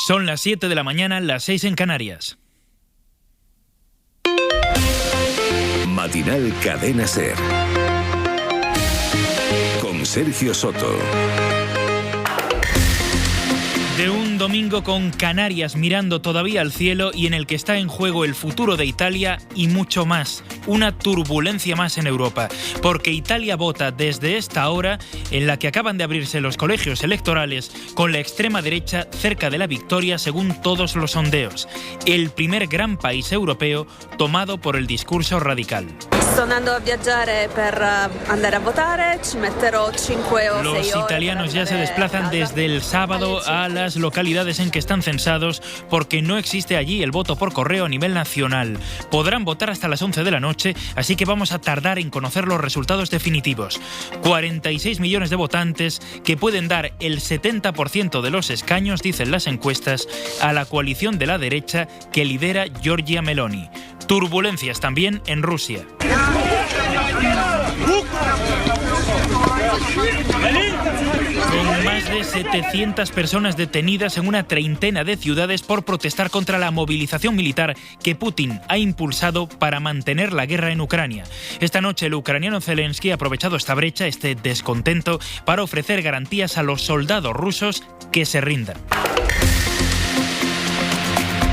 Son las 7 de la mañana, las 6 en Canarias. Matinal Cadena SER con Sergio Soto. De un domingo con Canarias mirando todavía al cielo y en el que está en juego el futuro de Italia y mucho más. Una turbulencia más en Europa, porque Italia vota desde esta hora en la que acaban de abrirse los colegios electorales con la extrema derecha cerca de la victoria según todos los sondeos. El primer gran país europeo tomado por el discurso radical. Los italianos ya se desplazan desde el sábado a las localidades en que están censados porque no existe allí el voto por correo a nivel nacional. Podrán votar hasta las 11 de la noche, así que vamos a tardar en conocer los resultados definitivos. 46 millones de votantes que pueden dar el 70% de los escaños, dicen las encuestas, a la coalición de la derecha que lidera Giorgia Meloni. Turbulencias también en Rusia. Con más de 700 personas detenidas en una treintena de ciudades por protestar contra la movilización militar que Putin ha impulsado para mantener la guerra en Ucrania. Esta noche el ucraniano Zelensky ha aprovechado esta brecha, este descontento, para ofrecer garantías a los soldados rusos que se rindan.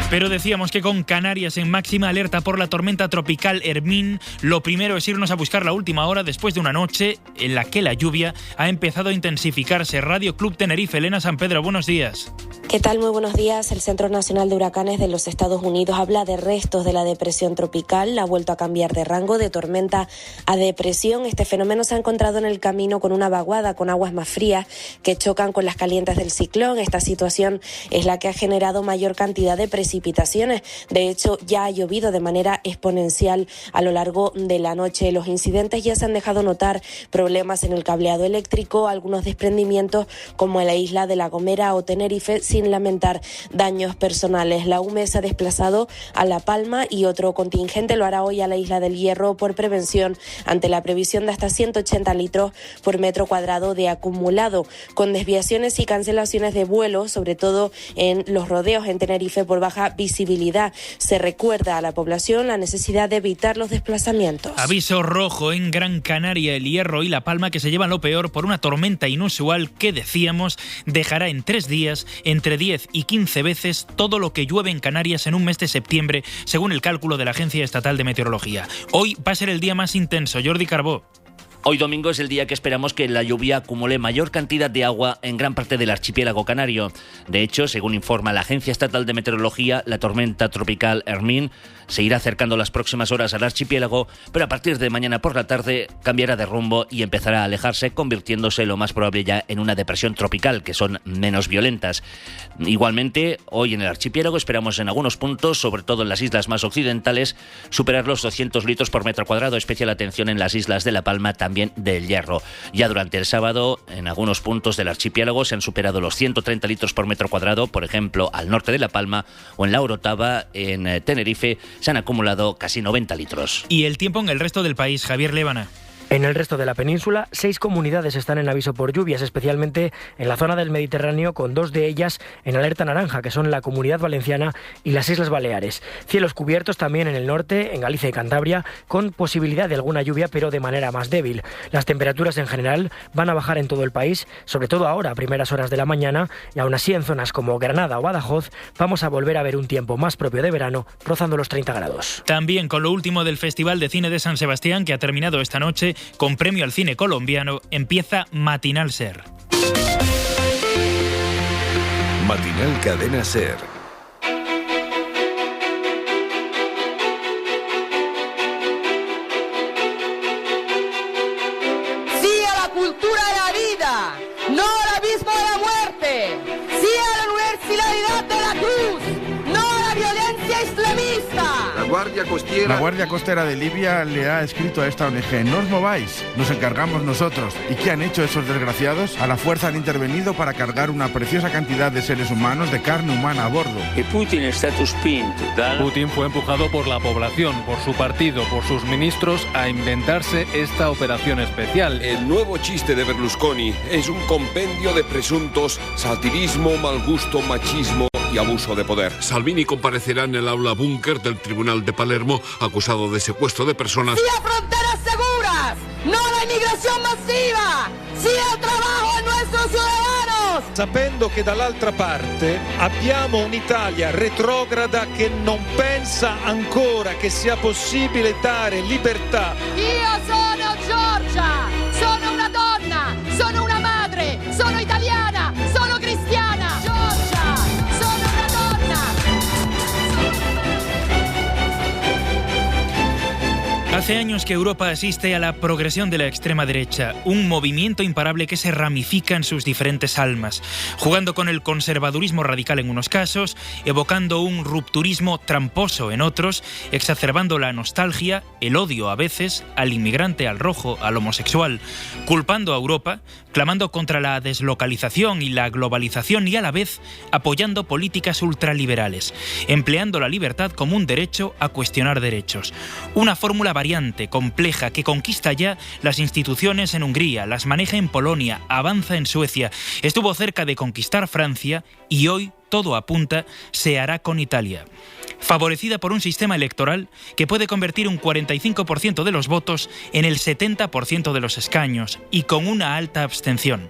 Pero decíamos que con Canarias en máxima alerta por la tormenta tropical Hermín, lo primero es irnos a buscar la última hora después de una noche en la que la lluvia ha empezado a intensificarse. Radio Club Tenerife, Elena San Pedro, buenos días. ¿Qué tal? Muy buenos días. El Centro Nacional de Huracanes de los Estados Unidos habla de restos de la depresión tropical. Ha vuelto a cambiar de rango de tormenta a depresión. Este fenómeno se ha encontrado en el camino con una vaguada con aguas más frías que chocan con las calientes del ciclón. Esta situación es la que ha generado mayor cantidad de precipitaciones. De hecho, ya ha llovido de manera exponencial a lo largo de la noche. Los incidentes ya se han dejado notar: problemas en el cableado eléctrico, algunos desprendimientos como en la isla de La Gomera o Tenerife, sin lamentar daños personales. La UME se ha desplazado a La Palma y otro contingente lo hará hoy a la isla del Hierro por prevención ante la previsión de hasta 180 litros por metro cuadrado de acumulado, con desviaciones y cancelaciones de vuelos, sobre todo en los rodeos en Tenerife por baja visibilidad. Se recuerda a la población la necesidad de evitar los desplazamientos. Aviso rojo en Gran Canaria, El Hierro y La Palma, que se llevan lo peor por una tormenta inusual que, decíamos, dejará en 3 días entre 10 y 15 veces todo lo que llueve en Canarias en un mes de septiembre, según el cálculo de la Agencia Estatal de Meteorología. Hoy va a ser el día más intenso. Jordi Carbó. Hoy domingo es el día que esperamos que la lluvia acumule mayor cantidad de agua en gran parte del archipiélago canario. De hecho, según informa la Agencia Estatal de Meteorología, la tormenta tropical Hermín se irá acercando las próximas horas al archipiélago, pero a partir de mañana por la tarde cambiará de rumbo y empezará a alejarse, convirtiéndose lo más probable ya en una depresión tropical, que son menos violentas. Igualmente, hoy en el archipiélago esperamos en algunos puntos, sobre todo en las islas más occidentales, superar los 200 litros por metro cuadrado. Especial atención en las islas de La Palma, también del Hierro. Ya durante el sábado, en algunos puntos del archipiélago se han superado los 130 litros por metro cuadrado, por ejemplo, al norte de La Palma o en La Orotava, en Tenerife, se han acumulado casi 90 litros. Y el tiempo en el resto del país, Javier Lévana. En el resto de la península, 6 comunidades están en aviso por lluvias, especialmente en la zona del Mediterráneo, con 2 de ellas en alerta naranja, que son la Comunidad Valenciana y las Islas Baleares. Cielos cubiertos también en el norte, en Galicia y Cantabria, con posibilidad de alguna lluvia, pero de manera más débil. Las temperaturas en general van a bajar en todo el país, sobre todo ahora a primeras horas de la mañana, y aún así en zonas como Granada o Badajoz vamos a volver a ver un tiempo más propio de verano, rozando los 30 grados. También con lo último del Festival de Cine de San Sebastián, que ha terminado esta noche con premio al cine colombiano, empieza Matinal SER. Matinal Cadena SER. Sí a la cultura de la vida, no al abismo de la muerte. Sí a la universalidad de la cruz, no a la violencia islamista. La Guardia Costera de Libia le ha escrito a esta ONG: no os mováis, nos encargamos nosotros. ¿Y qué han hecho esos desgraciados? A la fuerza han intervenido para cargar una preciosa cantidad de seres humanos, de carne humana a bordo. Putin fue empujado por la población, por su partido, por sus ministros a inventarse esta operación especial. El nuevo chiste de Berlusconi es un compendio de presuntos satirismo, mal gusto, machismo y abuso de poder. Salvini comparecerá en el aula búnker del Tribunal de Palermo, acusado de secuestro de personas. ¡Sí a fronteras seguras! ¡No a la inmigración masiva! ¡Sí al trabajo de nuestros ciudadanos! Sapendo che dall'altra parte abbiamo un'Italia retrograda che non pensa ancora che sia possibile dare libertà. Io sono Giorgia, sono una donna, sono una madre, sono italiana, sono cristiana. Giorgia, sono una donna. Hace años que Europa asiste a la progresión de la extrema derecha, un movimiento imparable que se ramifica en sus diferentes almas, jugando con el conservadurismo radical en unos casos, evocando un rupturismo tramposo en otros, exacerbando la nostalgia, el odio a veces, al inmigrante, al rojo, al homosexual, culpando a Europa, clamando contra la deslocalización y la globalización y a la vez apoyando políticas ultraliberales, empleando la libertad como un derecho a cuestionar derechos. Una fórmula variante, compleja, que conquista ya las instituciones en Hungría, las maneja en Polonia, avanza en Suecia, estuvo cerca de conquistar Francia y hoy todo apunta se hará con Italia. Favorecida por un sistema electoral que puede convertir un 45% de los votos en el 70% de los escaños y con una alta abstención.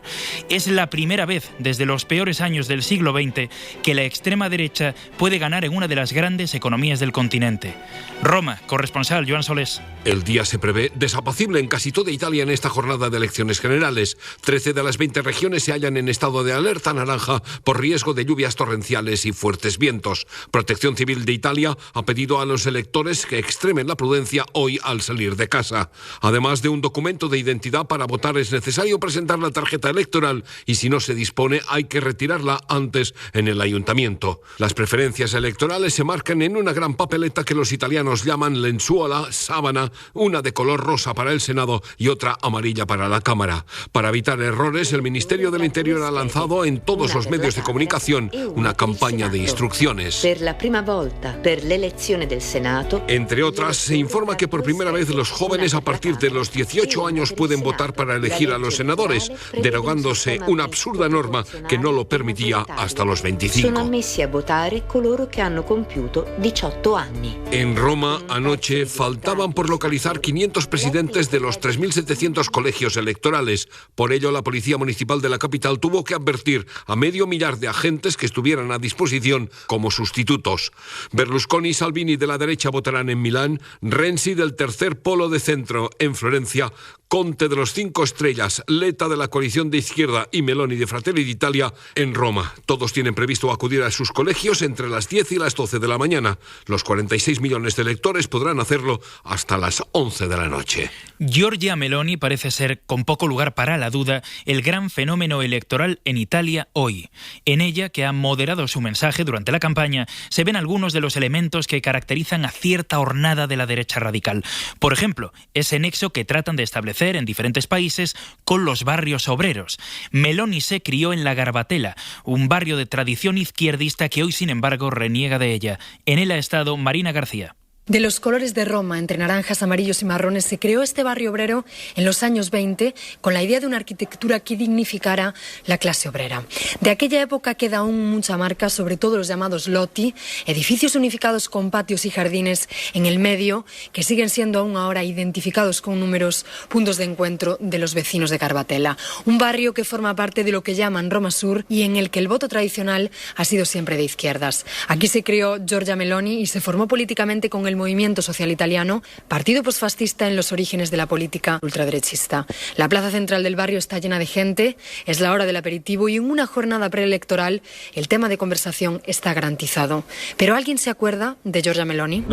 Es la primera vez desde los peores años del siglo XX que la extrema derecha puede ganar en una de las grandes economías del continente. Roma, corresponsal Joan Solés. El día se prevé desapacible en casi toda Italia en esta jornada de elecciones generales. 13 de las 20 regiones se hallan en estado de alerta naranja por riesgo de lluvias torrenciales y fuertes vientos. Protección Civil de Italia ha pedido a los electores que extremen la prudencia hoy al salir de casa. Además de un documento de identidad para votar es necesario presentar la tarjeta electoral y si no se dispone hay que retirarla antes en el ayuntamiento. Las preferencias electorales se marcan en una gran papeleta que los italianos llaman lenzuola, sábana, una de color rosa para el Senado y otra amarilla para la Cámara. Para evitar errores, el Ministerio del Interior ha lanzado en todos los medios de comunicación una campaña de instrucciones. Per la prima volta per l'elezione del Senato. Entre otras, se informa que por primera vez los jóvenes a partir de los 18 años pueden votar para elegir a los senadores, derogándose una absurda norma que no lo permitía hasta los 25. Sono ammessi a votare coloro che hanno compiuto 18 anni. En Roma, anoche, faltaban por localizar 500 presidentes de los 3.700 colegios electorales. Por ello, la Policía Municipal de la capital tuvo que advertir a medio millar de agentes que estuvieran a disposición como sustitutos. Berlusconi y Salvini de la derecha votarán en Milán, Renzi del tercer polo de centro en Florencia, Conte de los 5 estrellas, Letta de la coalición de izquierda y Meloni de Fratelli d'Italia en Roma. Todos tienen previsto acudir a sus colegios entre las 10 y las 12 de la mañana. Los 46 millones de electores podrán hacerlo hasta las 11 de la noche. Giorgia Meloni parece ser, con poco lugar para la duda, el gran fenómeno electoral en Italia hoy. En ella, que ha moderado su mensaje durante la campaña, se ven algunos de los elementos que caracterizan a cierta hornada de la derecha radical. Por ejemplo, ese nexo que tratan de establecer en diferentes países con los barrios obreros. Meloni se crió en la Garbatella, un barrio de tradición izquierdista que hoy, sin embargo, reniega de ella. En él ha estado Marina García. De los colores de Roma, entre naranjas, amarillos y marrones, se creó este barrio obrero en los años 20 con la idea de una arquitectura que dignificara la clase obrera. De aquella época queda aún mucha marca, sobre todo los llamados lotti, edificios unificados con patios y jardines en el medio, que siguen siendo aún ahora identificados con números puntos de encuentro de los vecinos de Garbatella. Un barrio que forma parte de lo que llaman Roma Sur y en el que el voto tradicional ha sido siempre de izquierdas. Aquí se creó Giorgia Meloni y se formó políticamente con el Movimiento Social Italiano, partido posfascista en los orígenes de la política ultraderechista. La plaza central del barrio está llena de gente, es la hora del aperitivo y en una jornada preelectoral el tema de conversación está garantizado. ¿Pero alguien se acuerda de Giorgia Meloni?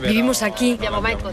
Vivimos aquí,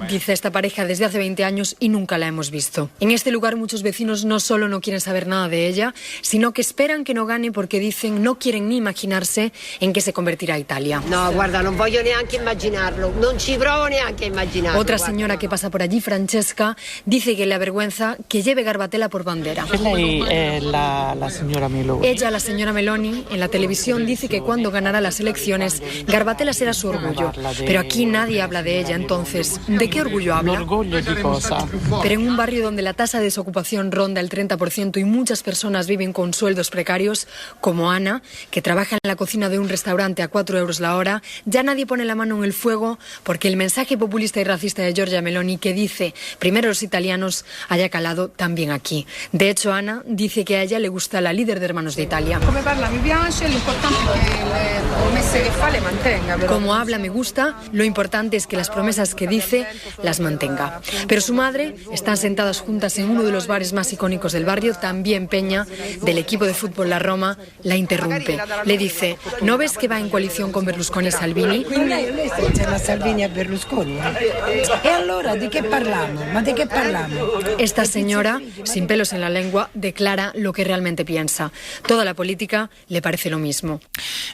dice esta pareja, desde hace 20 años y nunca la hemos visto. En este lugar muchos vecinos no solo no quieren saber nada de ella, sino que esperan que no gane porque dicen no quieren ni imaginarse en qué se convertirá Italia. No, guarda, non voglio neanche immaginarlo, non ci provo neanche a immaginarlo. Otra señora que pasa por allí, Francesca, dice que le avergüenza que lleve Garbatella por bandera. Lei è la señora Meloni. Ella, la señora Meloni, en la televisión dice que cuando ganará las elecciones, Garbatella será su orgullo. Pero aquí nadie habla de ella, entonces, ¿de qué orgullo habla? ¿Orgullo di cosa? Pero en un barrio donde la tasa de desocupación ronda el 30% y muchas personas viven con sueldos precarios, como Ana, que trabaja en la cocina de un restaurante a 4 euros la hora, ya nadie pone la mano en el fuego porque el mensaje populista y racista de Giorgia Meloni, que dice primero los italianos, haya calado también aquí. De hecho, Ana dice que a ella le gusta la líder de Hermanos de Italia. Como habla me gusta, lo importante es que las promesas que dice las mantenga. Pero su madre, están sentadas juntas en uno de los bares más icónicos del barrio, también Peña, del equipo de fútbol La Roma, la interrumpe. Le dice, ¿no ves que va en coalición con Berlusconi y Salvini? Salvini e Berlusconi. E allora di che parliamo? Ma di che parliamo? Esta señora, sin pelos en la lengua, declara lo que realmente piensa. Toda la política le parece lo mismo.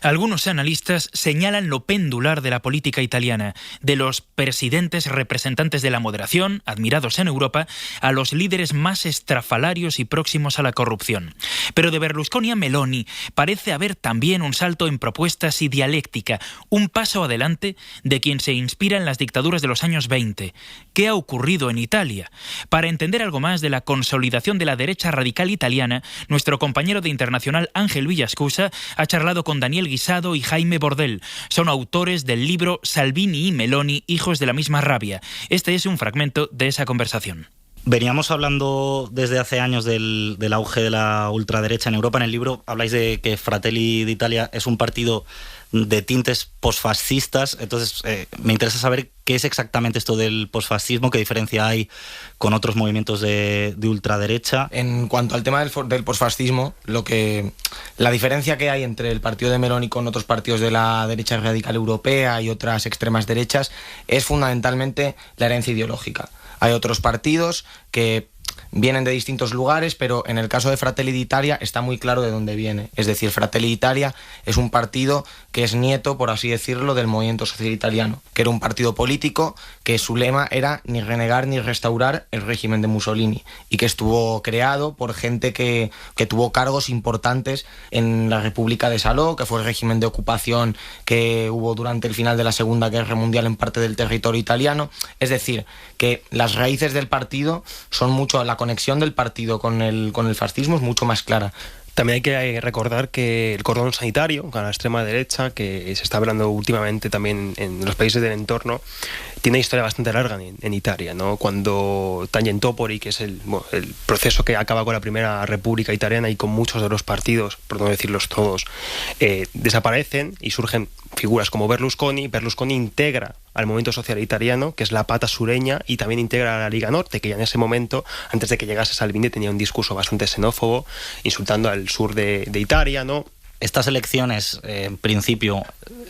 Algunos analistas señalan lo pendular de la política italiana, de los presidentes representantes de la moderación, admirados en Europa, a los líderes más estrafalarios y próximos a la corrupción. Pero de Berlusconi a Meloni parece haber también un salto en propuestas y dialéctica, un paso adelante de quien se inspira en las dictaduras de los años 20. ¿Qué ha ocurrido en Italia? Para entender algo más de la consolidación de la derecha radical italiana, nuestro compañero de Internacional Ángel Villascusa ha charlado con Daniel Guisado y Jaime Bordel. Son autores del libro Salvini y Meloni, hijos de la misma rabia. Este es un fragmento de esa conversación. Veníamos hablando desde hace años del auge de la ultraderecha en Europa. En el libro habláis de que Fratelli d'Italia es un partido de tintes posfascistas. Entonces, me interesa saber qué es exactamente esto del posfascismo, qué diferencia hay con otros movimientos de ultraderecha. En cuanto al tema del posfascismo, la diferencia que hay entre el partido de Meloni con otros partidos de la derecha radical europea y otras extremas derechas es fundamentalmente la herencia ideológica. Hay otros partidos que vienen de distintos lugares, pero en el caso de Fratelli d'Italia está muy claro de dónde viene. Es decir, Fratelli d'Italia es un partido que es nieto, por así decirlo, del movimiento social italiano, que era un partido político que su lema era ni renegar ni restaurar el régimen de Mussolini, y que estuvo creado por gente que tuvo cargos importantes en la República de Salò, que fue el régimen de ocupación que hubo durante el final de la Segunda Guerra Mundial en parte del territorio italiano. Es decir, que las raíces del partido son mucho, la conexión del partido con el fascismo es mucho más clara. También hay que recordar que el cordón sanitario con la extrema derecha, que se está hablando últimamente también en los países del entorno, tiene una historia bastante larga en Italia, ¿no? Cuando Tangentopoli, que es el proceso que acaba con la primera república italiana y con muchos de los partidos, por no decirlos todos, desaparecen y surgen figuras como Berlusconi. Berlusconi integra al movimiento social italiano, que es la pata sureña, y también integra a la Liga Norte, que ya en ese momento, antes de que llegase Salvini, tenía un discurso bastante xenófobo, insultando al sur de Italia, ¿no? Estas elecciones, en principio,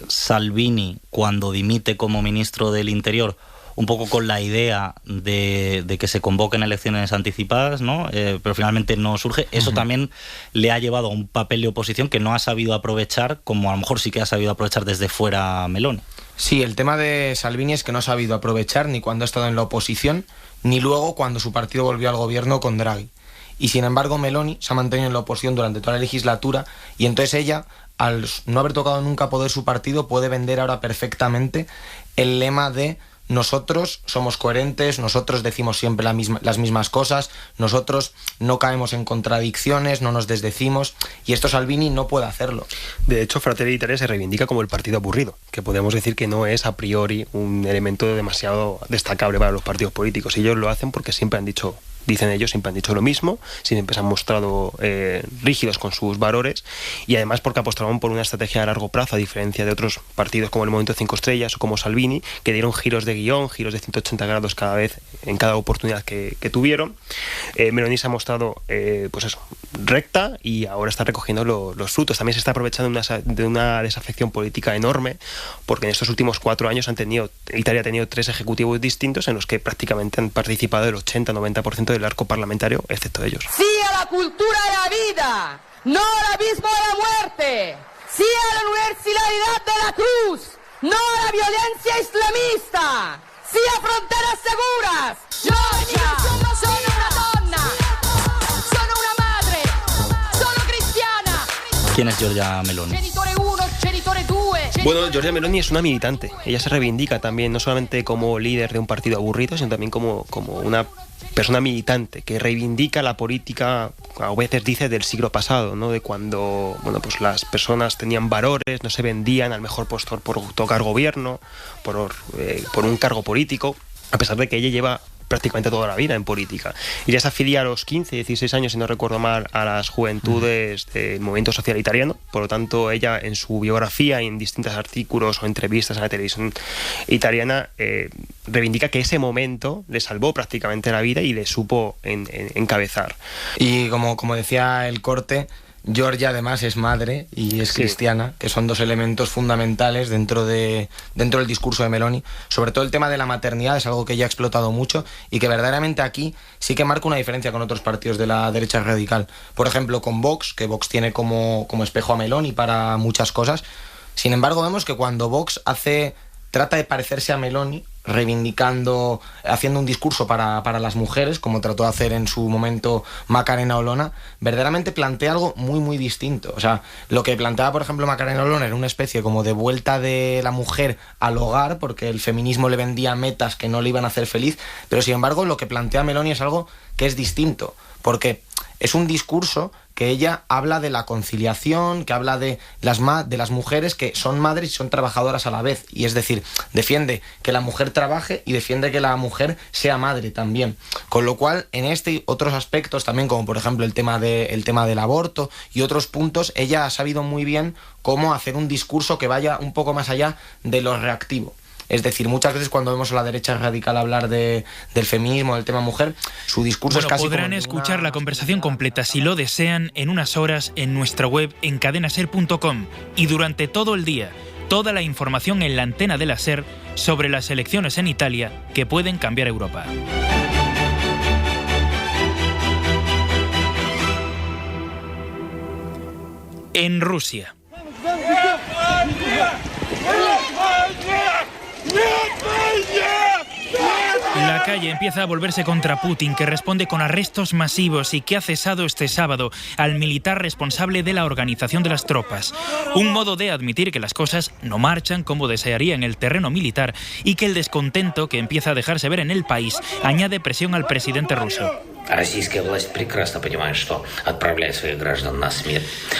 Salvini, cuando dimite como ministro del Interior, un poco con la idea de que se convoquen elecciones anticipadas, ¿no? Pero finalmente no surge. Eso también le ha llevado a un papel de oposición que no ha sabido aprovechar, como a lo mejor sí que ha sabido aprovechar desde fuera Meloni. Sí, el tema de Salvini es que no ha sabido aprovechar ni cuando ha estado en la oposición, ni luego cuando su partido volvió al gobierno con Draghi. Y sin embargo Meloni se ha mantenido en la oposición durante toda la legislatura, y entonces ella, al no haber tocado nunca poder su partido, puede vender ahora perfectamente el lema de nosotros somos coherentes, nosotros decimos siempre las mismas cosas, nosotros no caemos en contradicciones, no nos desdecimos, y esto Salvini no puede hacerlo. De hecho, Fratelli d'Italia se reivindica como el partido aburrido, que podemos decir que no es a priori un elemento demasiado destacable para los partidos políticos. Ellos lo hacen porque siempre han dicho, dicen ellos, siempre han dicho lo mismo, siempre se han mostrado rígidos con sus valores, y además porque apostaron por una estrategia a largo plazo, a diferencia de otros partidos como el Movimiento 5 Estrellas o como Salvini, que dieron giros de guión, giros de 180 grados cada vez, en cada oportunidad que tuvieron. Meloni se ha mostrado pues eso, recta, y ahora está recogiendo los frutos. También se está aprovechando de una desafección política enorme, porque en estos últimos 4 años Italia ha tenido 3 ejecutivos distintos en los que prácticamente han participado el 80-90% del arco parlamentario, excepto ellos. Sí a la cultura de la vida, no al abismo de la muerte. Sí a la universalidad de la cruz, no a la violencia islamista, sí a fronteras seguras. Giorgia, sono una donna, sono una madre, sono cristiana. ¿Quién es Giorgia Meloni? Genitore 1, genitore 2. Bueno, Giorgia Meloni es una militante. Ella se reivindica también, no solamente como líder de un partido aburrido, sino también como una persona militante que reivindica la política, a veces dice, del siglo pasado, ¿no? De cuando, bueno, pues las personas tenían valores, no se vendían al mejor postor por tocar gobierno, por un cargo político, a pesar de que ella lleva prácticamente toda la vida en política. Y ya se afilia a los 15, 16 años, si no recuerdo mal, a las juventudes del movimiento social italiano. Por lo tanto, ella en su biografía y en distintos artículos o entrevistas en la televisión italiana reivindica que ese momento le salvó prácticamente la vida y le supo encabezar. Y como decía el corte, Giorgia además es madre y es cristiana, que son dos elementos fundamentales dentro del discurso de Meloni. Sobre todo el tema de la maternidad es algo que ella ha explotado mucho y que verdaderamente aquí sí que marca una diferencia con otros partidos de la derecha radical. Por ejemplo, con Vox, que Vox tiene como espejo a Meloni para muchas cosas. Sin embargo, vemos que cuando Vox trata de parecerse a Meloni, reivindicando, haciendo un discurso para las mujeres, como trató de hacer en su momento Macarena Olona, verdaderamente plantea algo muy muy distinto. O sea, lo que planteaba, por ejemplo, Macarena Olona era una especie como de vuelta de la mujer al hogar, porque el feminismo le vendía metas que no le iban a hacer feliz, pero sin embargo lo que plantea Meloni es algo que es distinto, porque es un discurso que ella habla de la conciliación, que habla de las mujeres que son madres y son trabajadoras a la vez. Y es decir, defiende que la mujer trabaje y defiende que la mujer sea madre también. Con lo cual, en este y otros aspectos también, como por ejemplo el tema del aborto y otros puntos, ella ha sabido muy bien cómo hacer un discurso que vaya un poco más allá de lo reactivo. Es decir, muchas veces cuando vemos a la derecha radical hablar del feminismo, del tema mujer, su discurso es casi... Podrán escuchar la conversación completa, si lo desean, en unas horas en nuestra web en cadenaser.com. Y durante todo el día, toda la información en la antena de la SER sobre las elecciones en Italia que pueden cambiar Europa. En Rusia. La calle empieza a volverse contra Putin, que responde con arrestos masivos y que ha cesado este sábado al militar responsable de la organización de las tropas. Un modo de admitir que las cosas no marchan como desearía en el terreno militar y que el descontento que empieza a dejarse ver en el país añade presión al presidente ruso.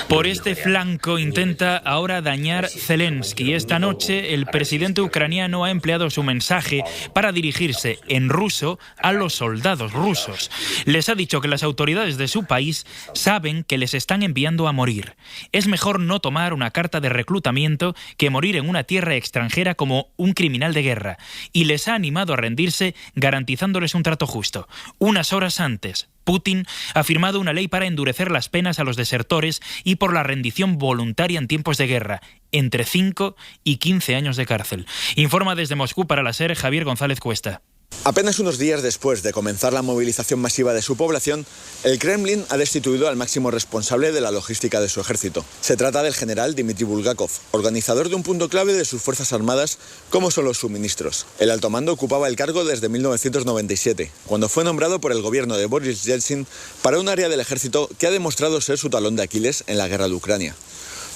Por este flanco intenta ahora dañar Zelensky. Esta noche el presidente ucraniano ha empleado su mensaje para dirigirse en ruso a los soldados rusos. Les ha dicho que las autoridades de su país saben que les están enviando a morir. Es mejor no tomar una carta de reclutamiento que morir en una tierra extranjera como un criminal de guerra. Y les ha animado a rendirse garantizándoles un trato justo. Unas horas antes, Putin ha firmado una ley para endurecer las penas a los desertores y por la rendición voluntaria en tiempos de guerra, entre 5 y 15 años de cárcel. Informa desde Moscú para la SER Javier González Cuesta. Apenas unos días después de comenzar la movilización masiva de su población, el Kremlin ha destituido al máximo responsable de la logística de su ejército. Se trata del general Dmitry Bulgakov, organizador de un punto clave de sus fuerzas armadas, como son los suministros. El alto mando ocupaba el cargo desde 1997, cuando fue nombrado por el gobierno de Boris Yeltsin para un área del ejército que ha demostrado ser su talón de Aquiles en la guerra de Ucrania.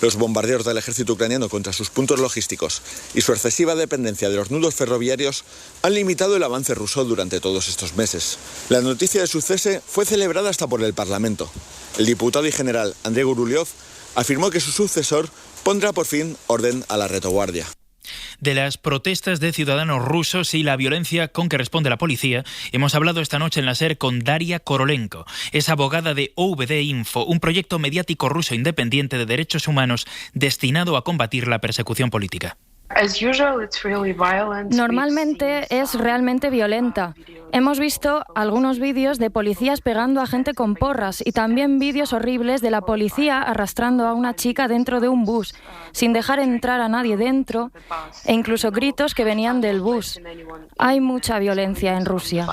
Los bombardeos del ejército ucraniano contra sus puntos logísticos y su excesiva dependencia de los nudos ferroviarios han limitado el avance ruso durante todos estos meses. La noticia de su cese fue celebrada hasta por el Parlamento. El diputado y general Andrei Guruliov afirmó que su sucesor pondrá por fin orden a la retaguardia. De las protestas de ciudadanos rusos y la violencia con que responde la policía, hemos hablado esta noche en la SER con Daria Korolenko. Es abogada de OVD Info, un proyecto mediático ruso independiente de derechos humanos destinado a combatir la persecución política. Normalmente es realmente violenta. Hemos visto algunos vídeos de policías pegando a gente con porras y también vídeos horribles de la policía arrastrando a una chica dentro de un bus, sin dejar entrar a nadie dentro, e incluso gritos que venían del bus. Hay mucha violencia en Rusia.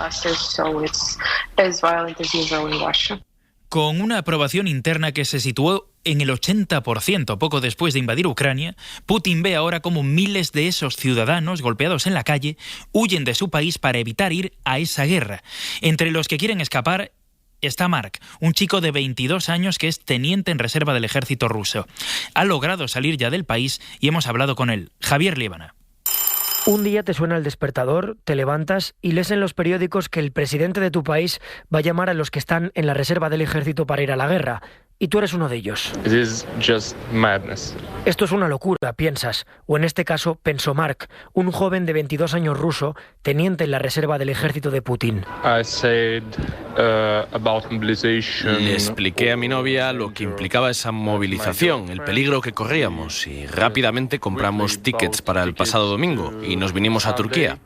Con una aprobación interna que se situó en el 80% poco después de invadir Ucrania, Putin ve ahora cómo miles de esos ciudadanos golpeados en la calle huyen de su país para evitar ir a esa guerra. Entre los que quieren escapar está Mark, un chico de 22 años que es teniente en reserva del ejército ruso. Ha logrado salir ya del país y hemos hablado con él. Javier Líbana. Un día te suena el despertador, te levantas y lees en los periódicos que el presidente de tu país va a llamar a los que están en la reserva del ejército para ir a la guerra. Y tú eres uno de ellos. It is just madness. Esto es una locura, piensas. O en este caso, pensó Mark, un joven de 22 años ruso, teniente en la reserva del ejército de Putin. Le expliqué a mi novia lo que implicaba esa movilización, el peligro que corríamos, y rápidamente compramos tickets para el pasado domingo y nos vinimos a Turquía.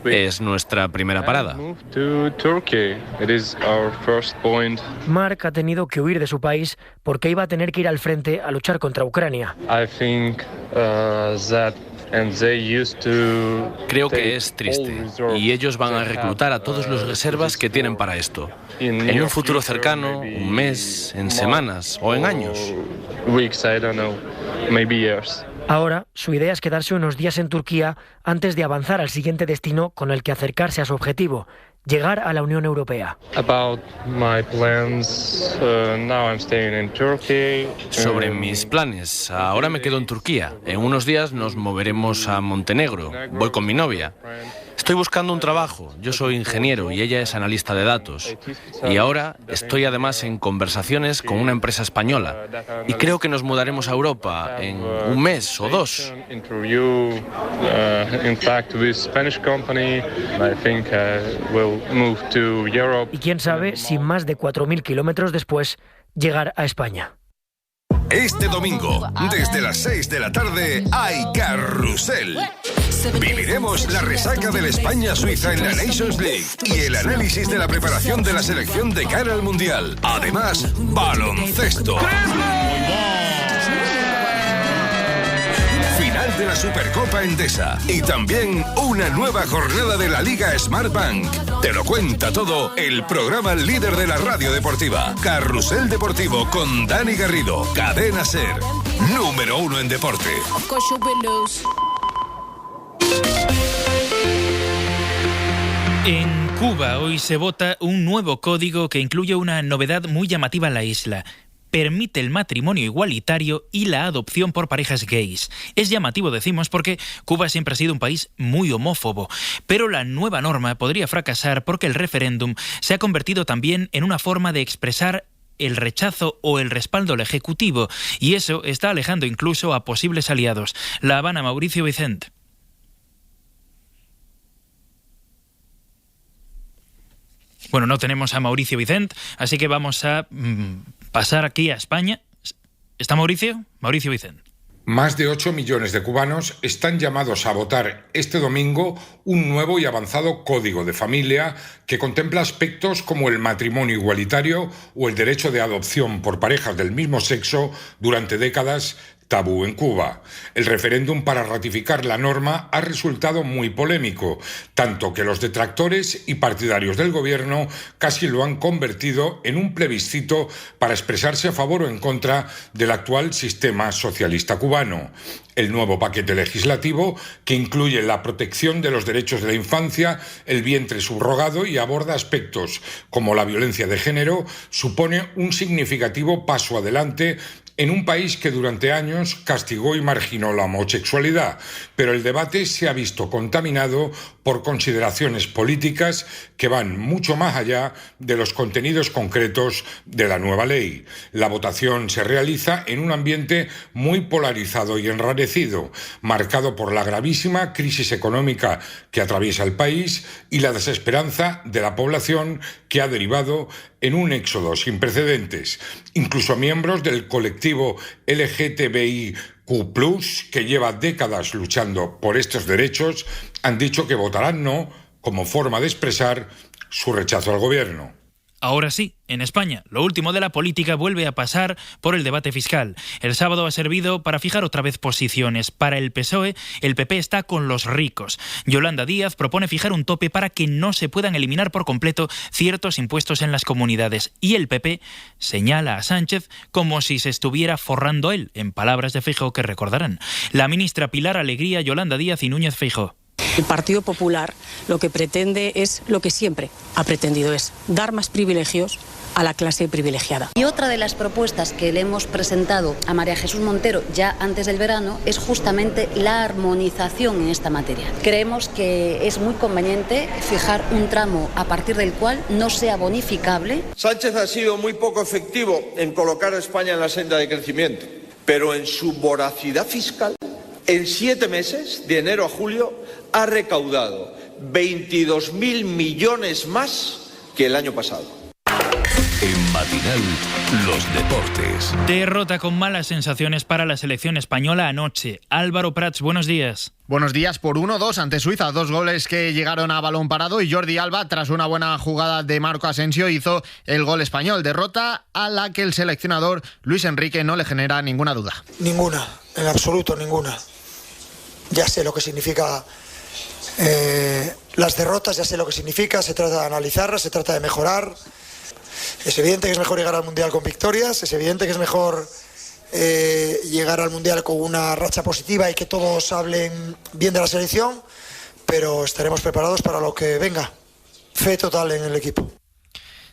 Es nuestra primera parada. Mark ha tenido que huir de su país porque iba a tener que ir al frente a luchar contra Ucrania. Creo que es triste y ellos van a reclutar a todos los reservas que tienen para esto. En un futuro cercano, un mes, en semanas o en años. Ahora, su idea es quedarse unos días en Turquía antes de avanzar al siguiente destino con el que acercarse a su objetivo, llegar a la Unión Europea. Sobre mis planes, ahora me quedo en Turquía. En unos días nos moveremos a Montenegro. Voy con mi novia. Estoy buscando un trabajo. Yo soy ingeniero y ella es analista de datos. Y ahora estoy además en conversaciones con una empresa española. Y creo que nos mudaremos a Europa en un mes o dos. Y quién sabe si más de 4.000 kilómetros después llegar a España. Este domingo, desde las 6 de la tarde, hay Carrusel. Viviremos la resaca del España-Suiza en la Nations League y el análisis de la preparación de la selección de cara al Mundial. Además, baloncesto. Final de la Supercopa Endesa y también una nueva jornada de la Liga Smartbank. Te lo cuenta todo el programa líder de la radio deportiva. Carrusel Deportivo con Dani Garrido. Cadena SER. Número 1 en deporte. En Cuba hoy se vota un nuevo código que incluye una novedad muy llamativa en la isla. Permite el matrimonio igualitario y la adopción por parejas gays. Es llamativo, decimos, porque Cuba siempre ha sido un país muy homófobo, pero la nueva norma podría fracasar porque el referéndum se ha convertido también en una forma de expresar el rechazo o el respaldo al Ejecutivo, y eso está alejando incluso a posibles aliados. La Habana, Mauricio Vicent. Bueno, no tenemos a Mauricio Vicent, así que vamos a pasar aquí a España. ¿Está Mauricio? Mauricio Vicent. Más de 8 millones de cubanos están llamados a votar este domingo un nuevo y avanzado código de familia que contempla aspectos como el matrimonio igualitario o el derecho de adopción por parejas del mismo sexo durante décadas tabú en Cuba. El referéndum para ratificar la norma ha resultado muy polémico, tanto que los detractores y partidarios del gobierno casi lo han convertido en un plebiscito para expresarse a favor o en contra del actual sistema socialista cubano. El nuevo paquete legislativo, que incluye la protección de los derechos de la infancia, el vientre subrogado y aborda aspectos como la violencia de género, supone un significativo paso adelante en un país que durante años castigó y marginó la homosexualidad, pero el debate se ha visto contaminado por consideraciones políticas que van mucho más allá de los contenidos concretos de la nueva ley. La votación se realiza en un ambiente muy polarizado y enrarecido, marcado por la gravísima crisis económica que atraviesa el país y la desesperanza de la población que ha derivado en un éxodo sin precedentes. Incluso miembros del colectivo LGTBIQ+, que lleva décadas luchando por estos derechos, han dicho que votarán no como forma de expresar su rechazo al gobierno. Ahora sí, en España, lo último de la política vuelve a pasar por el debate fiscal. El sábado ha servido para fijar otra vez posiciones. Para el PSOE, el PP está con los ricos. Yolanda Díaz propone fijar un tope para que no se puedan eliminar por completo ciertos impuestos en las comunidades. Y el PP señala a Sánchez como si se estuviera forrando él, en palabras de Feijóo que recordarán. La ministra Pilar Alegría, Yolanda Díaz y Núñez Feijóo. El Partido Popular lo que pretende es lo que siempre ha pretendido, es dar más privilegios a la clase privilegiada. Y otra de las propuestas que le hemos presentado a María Jesús Montero ya antes del verano es justamente la armonización en esta materia. Creemos que es muy conveniente fijar un tramo a partir del cual no sea bonificable. Sánchez ha sido muy poco efectivo en colocar a España en la senda de crecimiento, pero en su voracidad fiscal, en 7 meses, de enero a julio, ha recaudado 22.000 millones más que el año pasado. En Matinal, los deportes. Derrota con malas sensaciones para la selección española anoche. Álvaro Prats, buenos días. Buenos días. Por 1-2 ante Suiza, 2 goles que llegaron a balón parado y Jordi Alba, tras una buena jugada de Marco Asensio, hizo el gol español. Derrota a la que el seleccionador Luis Enrique no le genera ninguna duda. Ninguna, en absoluto ninguna. Ya sé lo que significa las derrotas, ya sé lo que significa, se trata de analizarlas, se trata de mejorar. Es evidente que es mejor llegar al Mundial con victorias, es evidente que es mejor llegar al Mundial con una racha positiva y que todos hablen bien de la selección, pero estaremos preparados para lo que venga. Fe total en el equipo.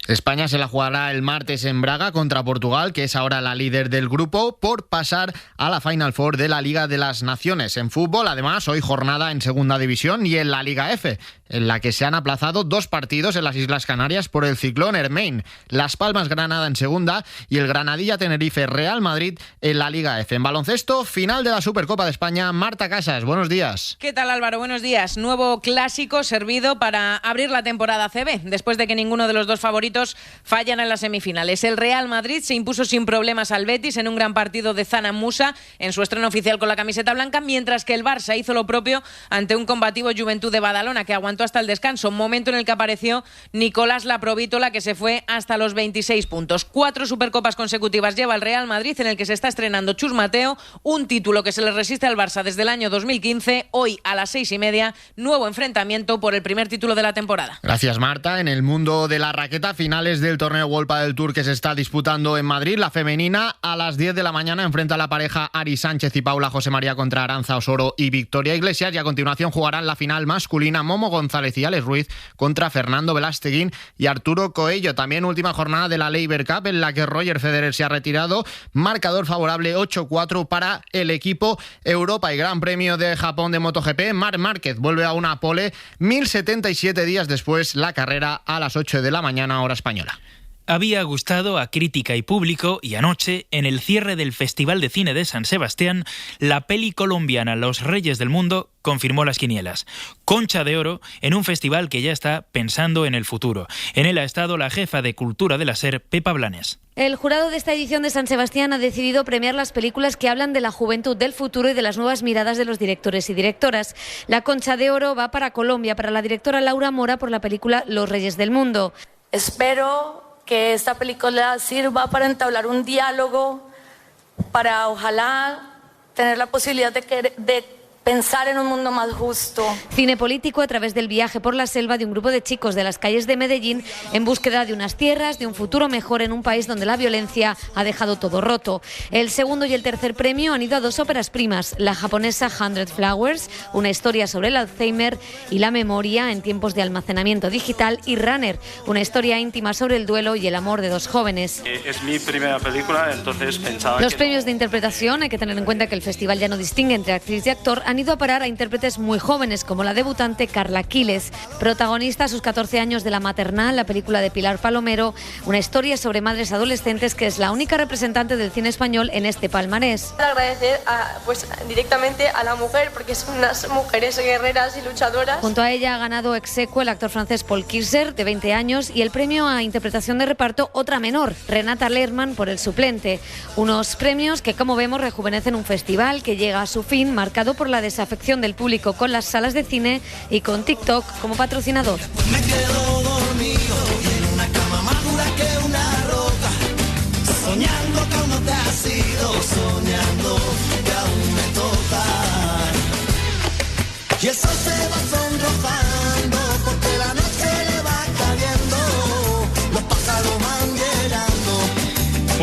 España se la jugará el martes en Braga contra Portugal, que es ahora la líder del grupo, por pasar a la Final Four de la Liga de las Naciones. En fútbol, además, hoy jornada en Segunda División y en la Liga F, en la que se han aplazado 2 partidos en las Islas Canarias por el ciclón Hermine. Las Palmas Granada en Segunda y el Granadilla Tenerife Real Madrid en la Liga F. En baloncesto, final de la Supercopa de España. Marta Casas, buenos días. ¿Qué tal, Álvaro? Buenos días. Nuevo clásico servido para abrir la temporada CB, después de que ninguno de los dos favoritos fallan en las semifinales. El Real Madrid se impuso sin problemas al Betis en un gran partido de Zana Musa en su estreno oficial con la camiseta blanca, mientras que el Barça hizo lo propio ante un combativo Juventud de Badalona que aguantó hasta el descanso, momento en el que apareció Nicolás Laprovítola, que se fue hasta los 26 puntos. 4 Supercopas consecutivas lleva el Real Madrid, en el que se está estrenando Chus Mateo, un título que se le resiste al Barça desde el año 2015. Hoy a las 6:30, nuevo enfrentamiento por el primer título de la temporada. Gracias, Marta. En el mundo de la raqueta, finales del torneo World Padel Tour que se está disputando en Madrid. La femenina a las 10 de la mañana enfrenta a la pareja Ari Sánchez y Paula José María contra Aranza Osoro y Victoria Iglesias, y a continuación jugarán la final masculina Momo González y Alex Ruiz contra Fernando Velasteguín y Arturo Coello. También última jornada de la Laver Cup, en la que Roger Federer se ha retirado. Marcador favorable 8-4 para el equipo Europa. Y Gran Premio de Japón de MotoGP, Marc Márquez vuelve a una pole 1077 días después, la carrera a las 8 de la mañana hora española. Había gustado a crítica y público, y anoche, en el cierre del Festival de Cine de San Sebastián, la peli colombiana Los Reyes del Mundo confirmó las quinielas. Concha de Oro en un festival que ya está pensando en el futuro. En él ha estado la jefa de Cultura de la SER, Pepa Blanes. El jurado de esta edición de San Sebastián ha decidido premiar las películas que hablan de la juventud, del futuro y de las nuevas miradas de los directores y directoras. La Concha de Oro va para Colombia, para la directora Laura Mora, por la película Los Reyes del Mundo. Espero que esta película sirva para entablar un diálogo, para ojalá tener la posibilidad de pensar en un mundo más justo. Cine político a través del viaje por la selva de un grupo de chicos de las calles de Medellín en búsqueda de unas tierras, de un futuro mejor en un país donde la violencia ha dejado todo roto. El segundo y el tercer premio han ido a 2 óperas primas, la japonesa 100 Flowers, una historia sobre el Alzheimer y la memoria en tiempos de almacenamiento digital, y Runner, una historia íntima sobre el duelo y el amor de 2 jóvenes. Es mi primera película, entonces pensaba Los premios de interpretación, hay que tener en cuenta que el festival ya no distingue entre actriz y actor, han ido a parar a intérpretes muy jóvenes, como la debutante Carla Quiles, protagonista a sus 14 años de La Maternal, la película de Pilar Palomero, una historia sobre madres adolescentes que es la única representante del cine español en este palmarés. Agradecer directamente a la mujer, porque son unas mujeres guerreras y luchadoras. Junto a ella ha ganado ex aequo el actor francés Paul Kirser, de 20 años, y el premio a interpretación de reparto otra menor, Renata Lerman, por El Suplente. Unos premios que, como vemos, rejuvenecen un festival que llega a su fin, marcado por la desafección del público con las salas de cine y con TikTok como patrocinador.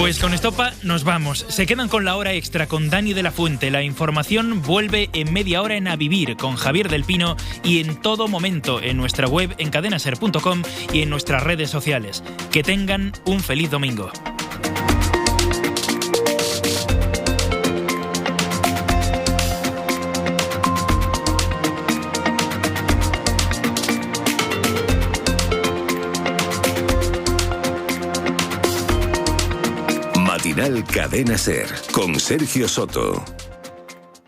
Pues con Estopa nos vamos. Se quedan con la hora extra con Dani de la Fuente. La información vuelve en media hora en A Vivir con Javier del Pino y en todo momento en nuestra web en cadenaser.com y en nuestras redes sociales. Que tengan un feliz domingo. Matinal Cadena Ser con Sergio Soto.